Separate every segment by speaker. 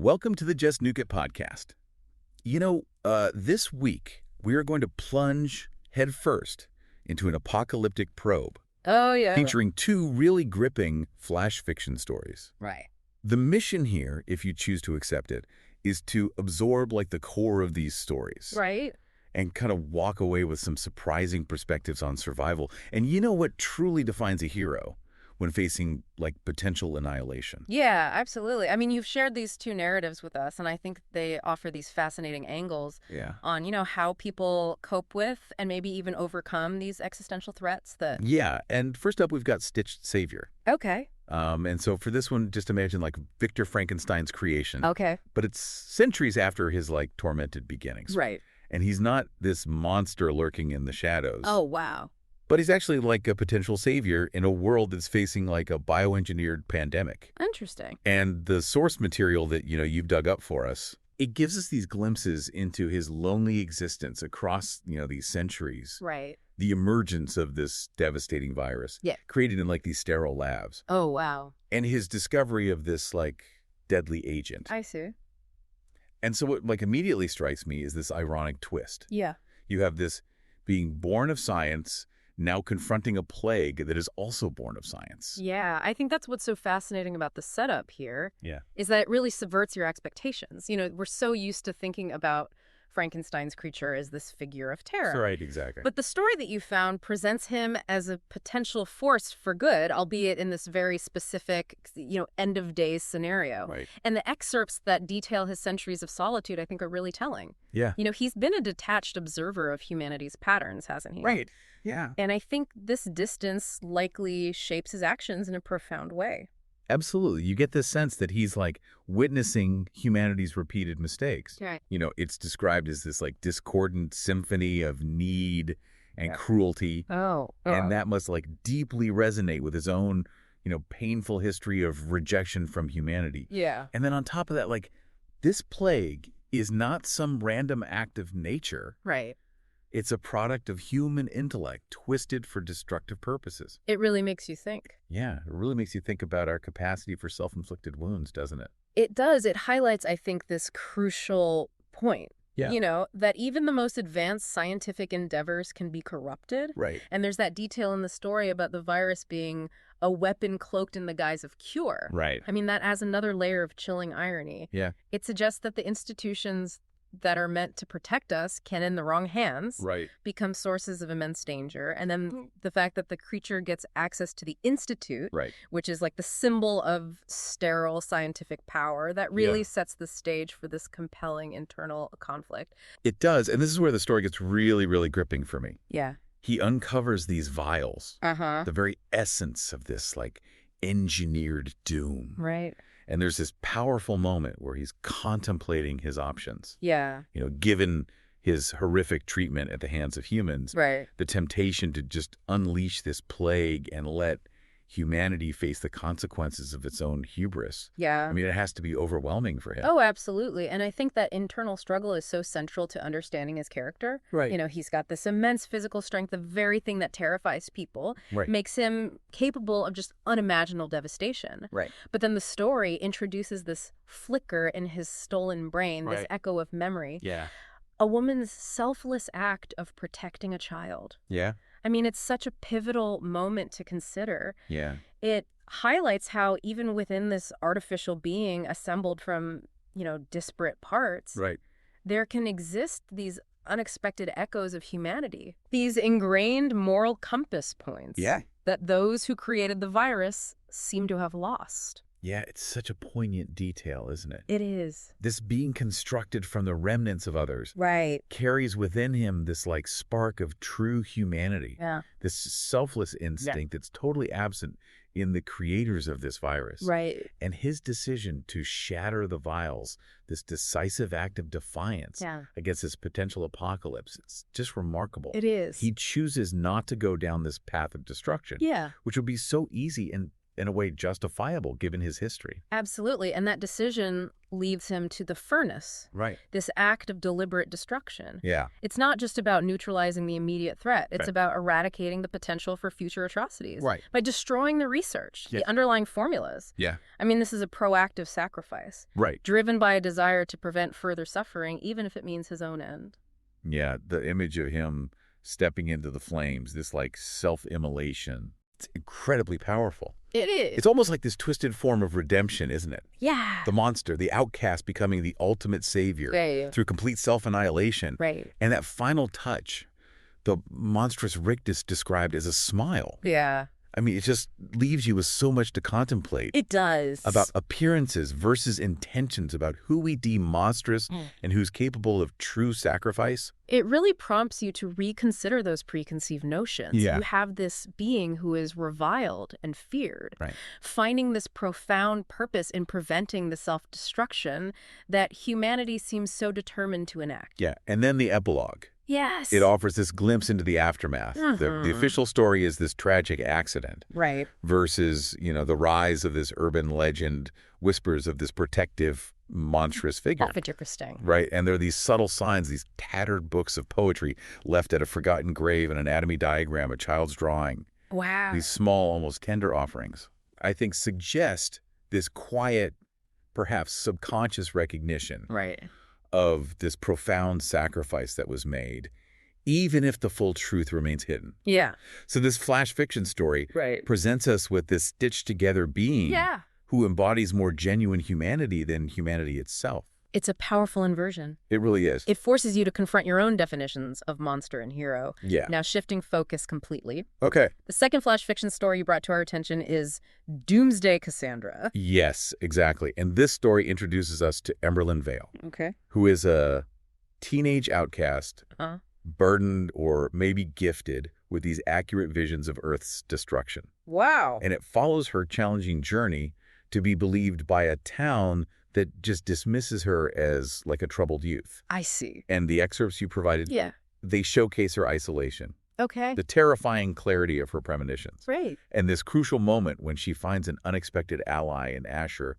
Speaker 1: Welcome to the Just Nuke It podcast. This week, we are going to plunge headfirst into an apocalyptic probe.
Speaker 2: Oh, yeah.
Speaker 1: Featuring two really gripping flash fiction stories.
Speaker 2: Right.
Speaker 1: The mission here, if you choose to accept it, is to absorb the core of these stories.
Speaker 2: Right.
Speaker 1: And kind of walk away with some surprising perspectives on survival. And you know what truly defines a hero when facing potential annihilation?
Speaker 2: Yeah, absolutely. I mean, you've shared these two narratives with us, and I think they offer these fascinating angles on, how people cope with and maybe even overcome these existential threats that...
Speaker 1: Yeah, and first up, we've got Stitched Savior.
Speaker 2: Okay.
Speaker 1: And so for this one, just imagine Victor Frankenstein's creation.
Speaker 2: Okay.
Speaker 1: But it's centuries after his tormented beginnings.
Speaker 2: Right.
Speaker 1: And he's not this monster lurking in the shadows.
Speaker 2: Oh, wow.
Speaker 1: But he's actually a potential savior in a world that's facing a bioengineered pandemic.
Speaker 2: Interesting.
Speaker 1: And the source material that, you've dug up for us, it gives us these glimpses into his lonely existence across, these centuries.
Speaker 2: Right.
Speaker 1: The emergence of this devastating virus.
Speaker 2: Yeah.
Speaker 1: Created in these sterile labs.
Speaker 2: Oh, wow.
Speaker 1: And his discovery of this deadly agent.
Speaker 2: I see.
Speaker 1: And so what immediately strikes me is this ironic twist.
Speaker 2: Yeah.
Speaker 1: You have this being born of science, now confronting a plague that is also born of science.
Speaker 2: Yeah, I think that's what's so fascinating about the setup here.
Speaker 1: Yeah.
Speaker 2: Is that it really subverts your expectations. We're so used to thinking about Frankenstein's creature as this figure of terror.
Speaker 1: Right, exactly.
Speaker 2: But the story that you found presents him as a potential force for good, albeit in this very specific, end of days scenario.
Speaker 1: Right.
Speaker 2: And the excerpts that detail his centuries of solitude, I think, are really telling.
Speaker 1: Yeah.
Speaker 2: He's been a detached observer of humanity's patterns, hasn't he?
Speaker 1: Right. Yeah.
Speaker 2: And I think this distance likely shapes his actions in a profound way.
Speaker 1: Absolutely. You get this sense that he's witnessing humanity's repeated mistakes.
Speaker 2: Right.
Speaker 1: It's described as this discordant symphony of need and cruelty.
Speaker 2: Oh.
Speaker 1: And that must deeply resonate with his own, painful history of rejection from humanity.
Speaker 2: Yeah.
Speaker 1: And then on top of that, this plague is not some random act of nature.
Speaker 2: Right.
Speaker 1: It's a product of human intellect twisted for destructive purposes.
Speaker 2: It really makes you think.
Speaker 1: Yeah, it really makes you think about our capacity for self-inflicted wounds, doesn't it?
Speaker 2: It does. It highlights, I think, this crucial point.
Speaker 1: Yeah.
Speaker 2: That even the most advanced scientific endeavors can be corrupted.
Speaker 1: Right.
Speaker 2: And there's that detail in the story about the virus being a weapon cloaked in the guise of cure.
Speaker 1: Right.
Speaker 2: I mean, that adds another layer of chilling irony.
Speaker 1: Yeah.
Speaker 2: It suggests that the institutions that are meant to protect us can, in the wrong hands, become sources of immense danger. And then the fact that the creature gets access to the institute, which is the symbol of sterile scientific power, that really sets the stage for this compelling internal conflict.
Speaker 1: It does. And this is where the story gets really, really gripping for me.
Speaker 2: Yeah.
Speaker 1: He uncovers these vials,
Speaker 2: the
Speaker 1: very essence of this engineered doom.
Speaker 2: Right.
Speaker 1: And there's this powerful moment where he's contemplating his options.
Speaker 2: Yeah.
Speaker 1: Given his horrific treatment at the hands of humans, the temptation to just unleash this plague and let humanity face the consequences of its own hubris.
Speaker 2: Yeah.
Speaker 1: I mean, it has to be overwhelming for him.
Speaker 2: Oh, absolutely. And I think that internal struggle is so central to understanding his character.
Speaker 1: Right.
Speaker 2: He's got this immense physical strength, the very thing that terrifies people, makes him capable of just unimaginable devastation.
Speaker 1: Right.
Speaker 2: But then the story introduces this flicker in his stolen brain, this echo of memory.
Speaker 1: Yeah.
Speaker 2: A woman's selfless act of protecting a child.
Speaker 1: Yeah.
Speaker 2: I mean, it's such a pivotal moment to consider.
Speaker 1: Yeah.
Speaker 2: It highlights how even within this artificial being assembled from, disparate parts, there can exist these unexpected echoes of humanity, these ingrained moral compass points that those who created the virus seem to have lost.
Speaker 1: Yeah, it's such a poignant detail, isn't it?
Speaker 2: It is.
Speaker 1: This being constructed from the remnants of others carries within him this spark of true humanity.
Speaker 2: Yeah.
Speaker 1: This selfless instinct that's totally absent in the creators of this virus.
Speaker 2: Right.
Speaker 1: And his decision to shatter the vials, this decisive act of defiance against this potential apocalypse, it's just remarkable.
Speaker 2: It is.
Speaker 1: He chooses not to go down this path of destruction.
Speaker 2: Yeah.
Speaker 1: Which would be so easy and in a way, justifiable given his history.
Speaker 2: Absolutely. And that decision leads him to the furnace.
Speaker 1: Right.
Speaker 2: This act of deliberate destruction.
Speaker 1: Yeah.
Speaker 2: It's not just about neutralizing the immediate threat. It's about eradicating the potential for future atrocities.
Speaker 1: Right.
Speaker 2: By destroying the research, the underlying formulas.
Speaker 1: Yeah.
Speaker 2: I mean, this is a proactive sacrifice.
Speaker 1: Right.
Speaker 2: Driven by a desire to prevent further suffering, even if it means his own end.
Speaker 1: Yeah. The image of him stepping into the flames, this like self-immolation, it's incredibly powerful.
Speaker 2: It is.
Speaker 1: It's almost like this twisted form of redemption, isn't it?
Speaker 2: Yeah.
Speaker 1: The monster, the outcast becoming the ultimate savior through complete self-annihilation.
Speaker 2: Right.
Speaker 1: And that final touch, the monstrous rictus described as a smile.
Speaker 2: Yeah.
Speaker 1: I mean, it just leaves you with so much to contemplate.
Speaker 2: It does.
Speaker 1: About appearances versus intentions, about who we deem monstrous and who's capable of true sacrifice.
Speaker 2: It really prompts you to reconsider those preconceived notions.
Speaker 1: Yeah.
Speaker 2: You have this being who is reviled and feared,
Speaker 1: Right.
Speaker 2: finding this profound purpose in preventing the self-destruction that humanity seems so determined to enact.
Speaker 1: Yeah, and then the epilogue.
Speaker 2: Yes.
Speaker 1: It offers this glimpse into the aftermath. The official story is this tragic accident.
Speaker 2: Right.
Speaker 1: Versus, the rise of this urban legend, whispers of this protective, monstrous figure.
Speaker 2: Interesting.
Speaker 1: Right. And there are these subtle signs, these tattered books of poetry left at a forgotten grave, an anatomy diagram, a child's drawing.
Speaker 2: Wow.
Speaker 1: These small, almost tender offerings, I think, suggest this quiet, perhaps subconscious recognition.
Speaker 2: Right.
Speaker 1: Of this profound sacrifice that was made, even if the full truth remains hidden.
Speaker 2: Yeah.
Speaker 1: So this flash fiction story presents us with this stitched-together being who embodies more genuine humanity than humanity itself.
Speaker 2: It's a powerful inversion.
Speaker 1: It really is.
Speaker 2: It forces you to confront your own definitions of monster and hero.
Speaker 1: Yeah.
Speaker 2: Now shifting focus completely.
Speaker 1: Okay.
Speaker 2: The second flash fiction story you brought to our attention is Doomsday Cassandra.
Speaker 1: Yes, exactly. And this story introduces us to Emberlyn Vale.
Speaker 2: Okay.
Speaker 1: Who is a teenage outcast, burdened or maybe gifted with these accurate visions of Earth's destruction.
Speaker 2: Wow.
Speaker 1: And it follows her challenging journey to be believed by a town that just dismisses her as like a troubled youth.
Speaker 2: I see.
Speaker 1: And the excerpts you provided, they showcase her isolation.
Speaker 2: Okay.
Speaker 1: The terrifying clarity of her premonitions.
Speaker 2: Right.
Speaker 1: And this crucial moment when she finds an unexpected ally in Asher,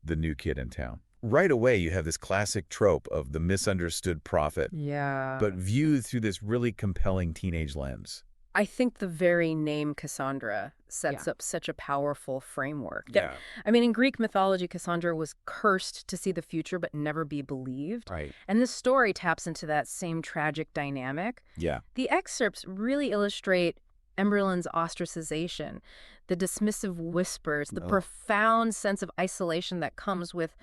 Speaker 1: the new kid in town. Right away, you have this classic trope of the misunderstood prophet.
Speaker 2: Yeah.
Speaker 1: But viewed through this really compelling teenage lens.
Speaker 2: I think the very name Cassandra sets up such a powerful framework.
Speaker 1: Yeah.
Speaker 2: I mean, in Greek mythology, Cassandra was cursed to see the future but never be believed.
Speaker 1: Right.
Speaker 2: And this story taps into that same tragic dynamic.
Speaker 1: Yeah.
Speaker 2: The excerpts really illustrate Emberlyn's ostracization, the dismissive whispers, the profound sense of isolation that comes with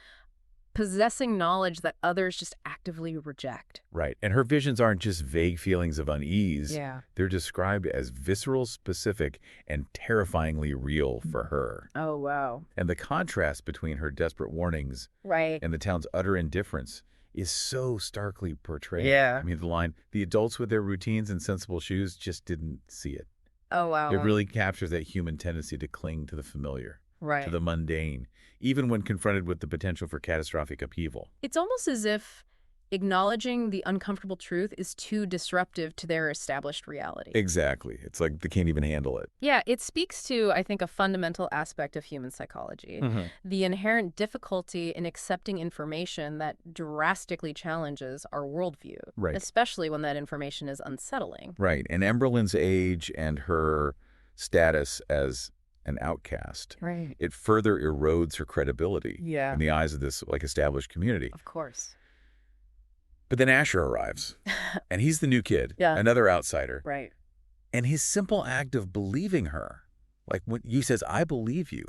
Speaker 2: possessing knowledge that others just actively reject.
Speaker 1: Right. And her visions aren't just vague feelings of unease.
Speaker 2: Yeah.
Speaker 1: They're described as visceral, specific, and terrifyingly real for her.
Speaker 2: Oh, wow.
Speaker 1: And the contrast between her desperate warnings and the town's utter indifference is so starkly portrayed.
Speaker 2: Yeah.
Speaker 1: I mean, the line, the adults with their routines and sensible shoes just didn't see it.
Speaker 2: Oh, wow.
Speaker 1: It really captures that human tendency to cling to the familiar, to the mundane, even when confronted with the potential for catastrophic upheaval.
Speaker 2: It's almost as if acknowledging the uncomfortable truth is too disruptive to their established reality.
Speaker 1: Exactly. It's like they can't even handle it.
Speaker 2: Yeah, it speaks to, I think, a fundamental aspect of human psychology. The inherent difficulty in accepting information that drastically challenges our worldview, especially when that information is unsettling.
Speaker 1: Right. And Emberlyn's age and her status as an outcast, it further erodes her credibility in the eyes of this established community.
Speaker 2: Of course.
Speaker 1: But then Asher arrives, and he's the new kid, another outsider.
Speaker 2: Right.
Speaker 1: And his simple act of believing her, like when he says, "I believe you,"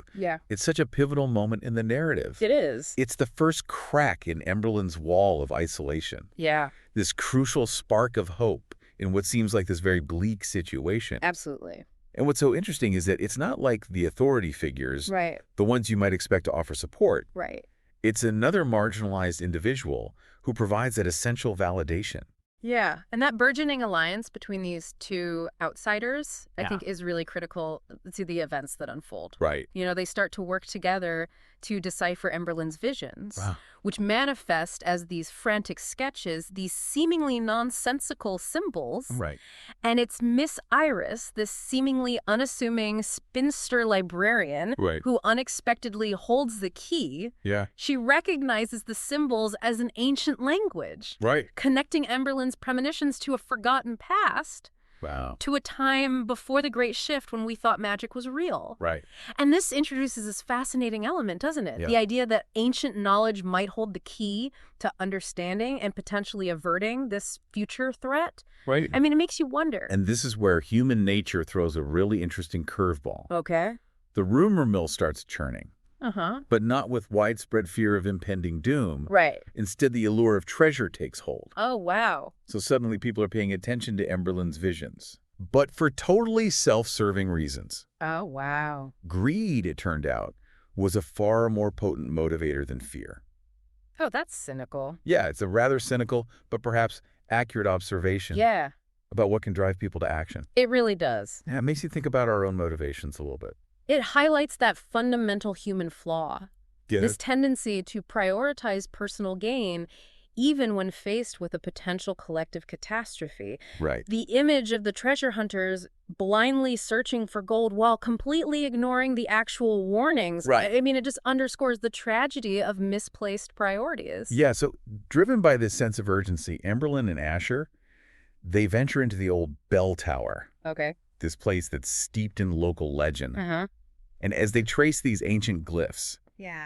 Speaker 1: it's such a pivotal moment in the narrative.
Speaker 2: It is.
Speaker 1: It's the first crack in Emberlyn's wall of isolation.
Speaker 2: Yeah.
Speaker 1: This crucial spark of hope in what seems like this very bleak situation.
Speaker 2: Absolutely.
Speaker 1: And what's so interesting is that it's not like the authority figures, the ones you might expect to offer support.
Speaker 2: Right.
Speaker 1: It's another marginalized individual who provides that essential validation.
Speaker 2: Yeah. And that burgeoning alliance between these two outsiders, I think, is really critical to the events that unfold.
Speaker 1: Right.
Speaker 2: You know, they start to work together to decipher Emberlin's visions,
Speaker 1: Wow.
Speaker 2: which manifest as these frantic sketches, these seemingly nonsensical symbols.
Speaker 1: Right.
Speaker 2: And it's Miss Iris, this seemingly unassuming spinster librarian who unexpectedly holds the key.
Speaker 1: Yeah.
Speaker 2: She recognizes the symbols as an ancient language, connecting Emberlin's premonitions to a forgotten past.
Speaker 1: Wow.
Speaker 2: To a time before the Great Shift when we thought magic was real.
Speaker 1: Right.
Speaker 2: And this introduces this fascinating element, doesn't it?
Speaker 1: Yeah.
Speaker 2: The idea that ancient knowledge might hold the key to understanding and potentially averting this future threat.
Speaker 1: Right.
Speaker 2: I mean, it makes you wonder.
Speaker 1: And this is where human nature throws a really interesting curveball.
Speaker 2: Okay.
Speaker 1: The rumor mill starts churning.
Speaker 2: Uh-huh.
Speaker 1: But not with widespread fear of impending doom.
Speaker 2: Right.
Speaker 1: Instead, the allure of treasure takes hold.
Speaker 2: Oh, wow.
Speaker 1: So suddenly people are paying attention to Emberlin's visions. But for totally self-serving reasons.
Speaker 2: Oh, wow.
Speaker 1: Greed, it turned out, was a far more potent motivator than fear.
Speaker 2: Oh, that's cynical.
Speaker 1: Yeah, it's a rather cynical, but perhaps accurate observation.
Speaker 2: Yeah.
Speaker 1: About what can drive people to action.
Speaker 2: It really does.
Speaker 1: Yeah, it makes you think about our own motivations a little bit.
Speaker 2: It highlights that fundamental human flaw. This tendency to prioritize personal gain even when faced with a potential collective catastrophe.
Speaker 1: Right.
Speaker 2: The image of the treasure hunters blindly searching for gold while completely ignoring the actual warnings.
Speaker 1: Right.
Speaker 2: I mean, it just underscores the tragedy of misplaced priorities.
Speaker 1: Yeah, so driven by this sense of urgency, Emberlin and Asher, they venture into the old bell tower.
Speaker 2: Okay.
Speaker 1: This place that's steeped in local legend.
Speaker 2: Uh-huh.
Speaker 1: And as they trace these ancient glyphs,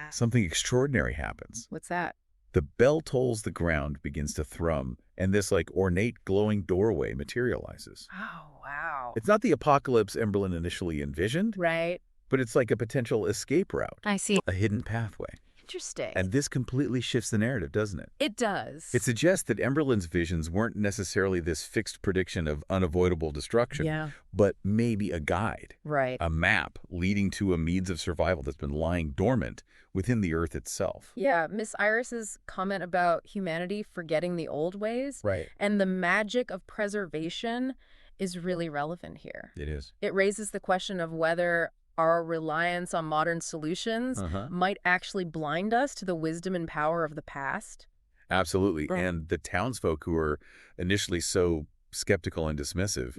Speaker 1: something extraordinary happens.
Speaker 2: What's that?
Speaker 1: The bell tolls, the ground begins to thrum, and this ornate glowing doorway materializes.
Speaker 2: Oh, wow.
Speaker 1: It's not the apocalypse Emberlin initially envisioned.
Speaker 2: Right.
Speaker 1: But it's like a potential escape route.
Speaker 2: I see.
Speaker 1: A hidden pathway.
Speaker 2: Interesting.
Speaker 1: And this completely shifts the narrative, doesn't it?
Speaker 2: It does.
Speaker 1: It suggests that Emberlin's visions weren't necessarily this fixed prediction of unavoidable destruction, but maybe a guide, a map leading to a means of survival that's been lying dormant within the earth itself.
Speaker 2: Yeah, Miss Iris's comment about humanity forgetting the old ways and the magic of preservation is really relevant here.
Speaker 1: It is.
Speaker 2: It raises the question of whether our reliance on modern solutions might actually blind us to the wisdom and power of the past.
Speaker 1: Absolutely. And the townsfolk who were initially so skeptical and dismissive,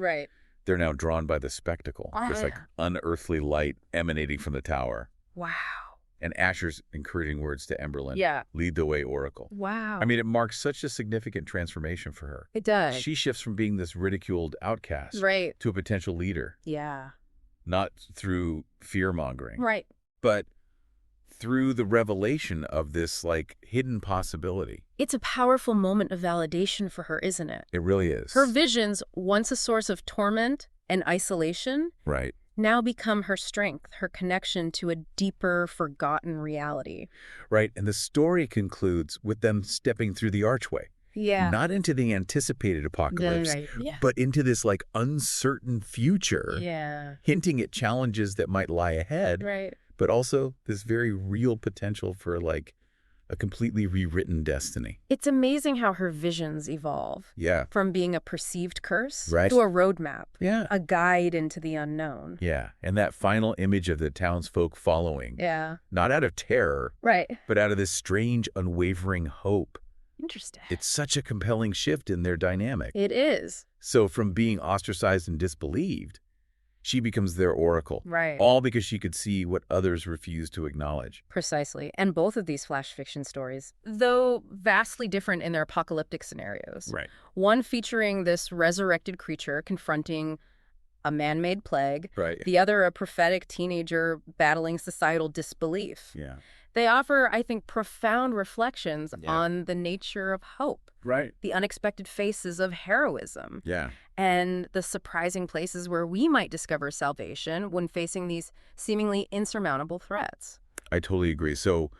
Speaker 1: they're now drawn by the spectacle. This unearthly light emanating from the tower.
Speaker 2: Wow.
Speaker 1: And Asher's encouraging words to Emberlin. Lead the way, Oracle.
Speaker 2: Wow.
Speaker 1: I mean, it marks such a significant transformation for her.
Speaker 2: It does.
Speaker 1: She shifts from being this ridiculed outcast to a potential leader.
Speaker 2: Yeah.
Speaker 1: Not through fear-mongering.
Speaker 2: Right.
Speaker 1: But through the revelation of this, hidden possibility.
Speaker 2: It's a powerful moment of validation for her, isn't it?
Speaker 1: It really is.
Speaker 2: Her visions, once a source of torment and isolation, now become her strength, her connection to a deeper, forgotten reality.
Speaker 1: Right. And the story concludes with them stepping through the archway.
Speaker 2: Yeah.
Speaker 1: Not into the anticipated apocalypse, but into this uncertain future, hinting at challenges that might lie ahead, but also this very real potential for a completely rewritten destiny.
Speaker 2: It's amazing how her visions evolve.
Speaker 1: Yeah.
Speaker 2: From being a perceived curse to a roadmap, a guide into the unknown.
Speaker 1: Yeah. And that final image of the townsfolk following, not out of terror, but out of this strange, unwavering hope.
Speaker 2: Interesting.
Speaker 1: It's such a compelling shift in their dynamic.
Speaker 2: It is.
Speaker 1: So from being ostracized and disbelieved, she becomes their oracle. All because she could see what others refused to acknowledge.
Speaker 2: Precisely. And both of these flash fiction stories, though vastly different in their apocalyptic scenarios. One featuring this resurrected creature confronting a man-made plague. The other a prophetic teenager battling societal disbelief. They offer, I think, profound reflections on the nature of hope. The unexpected faces of heroism. And the surprising places where we might discover salvation when facing these seemingly insurmountable threats.
Speaker 1: I totally agree. So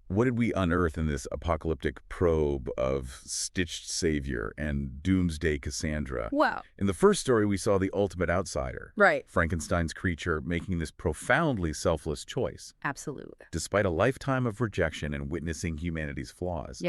Speaker 1: what did we unearth in this apocalyptic probe of stitched savior and doomsday Cassandra?
Speaker 2: Wow.
Speaker 1: In the first story, we saw the ultimate outsider. Frankenstein's creature making this profoundly selfless choice.
Speaker 2: Absolutely.
Speaker 1: Despite a lifetime of rejection and witnessing humanity's flaws.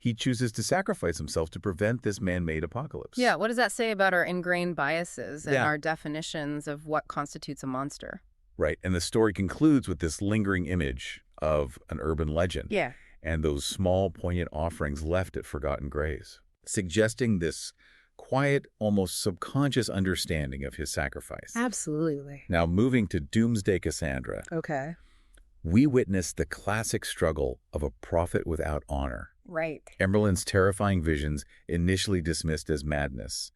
Speaker 1: He chooses to sacrifice himself to prevent this man-made apocalypse.
Speaker 2: Yeah, what does that say about our ingrained biases and our definitions of what constitutes a monster?
Speaker 1: Right, and the story concludes with this lingering image, of an urban legend.
Speaker 2: Yeah.
Speaker 1: And those small, poignant offerings left at forgotten graves, suggesting this quiet, almost subconscious understanding of his sacrifice.
Speaker 2: Absolutely.
Speaker 1: Now, moving to Doomsday Cassandra.
Speaker 2: Okay.
Speaker 1: We witness the classic struggle of a prophet without honor.
Speaker 2: Right.
Speaker 1: Emberlin's terrifying visions, initially dismissed as madness,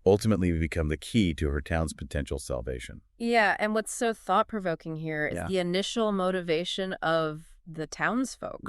Speaker 1: ultimately become the key to her town's potential salvation.
Speaker 2: Yeah, and what's so thought-provoking here is the initial motivation of the townsfolk,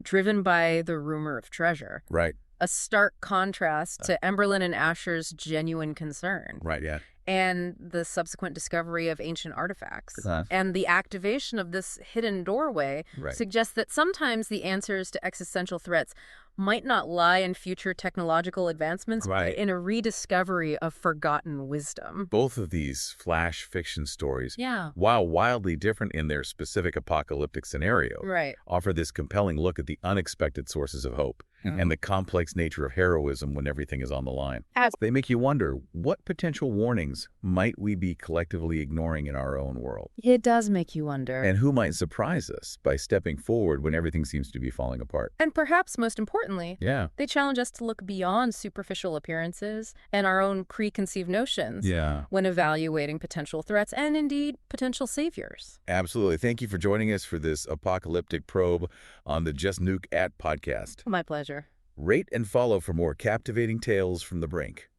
Speaker 2: driven by the rumor of treasure.
Speaker 1: Right.
Speaker 2: A stark contrast to Emberlin and Asher's genuine concern.
Speaker 1: Right, yeah.
Speaker 2: And the subsequent discovery of ancient artifacts. And the activation of this hidden doorway suggests that sometimes the answers to existential threats might not lie in future technological advancements, but in a rediscovery of forgotten wisdom.
Speaker 1: Both of these flash fiction stories, while wildly different in their specific apocalyptic scenario, offer this compelling look at the unexpected sources of hope and the complex nature of heroism when everything is on the line. They make you wonder, what potential warnings might we be collectively ignoring in our own world?
Speaker 2: It does make you wonder.
Speaker 1: And who might surprise us by stepping forward when everything seems to be falling apart?
Speaker 2: And perhaps most importantly, they challenge us to look beyond superficial appearances and our own preconceived notions when evaluating potential threats and indeed potential saviors.
Speaker 1: Absolutely. Thank you for joining us for this apocalyptic probe on the Just Nuke It podcast.
Speaker 2: My pleasure.
Speaker 1: Rate and follow for more captivating tales from the brink.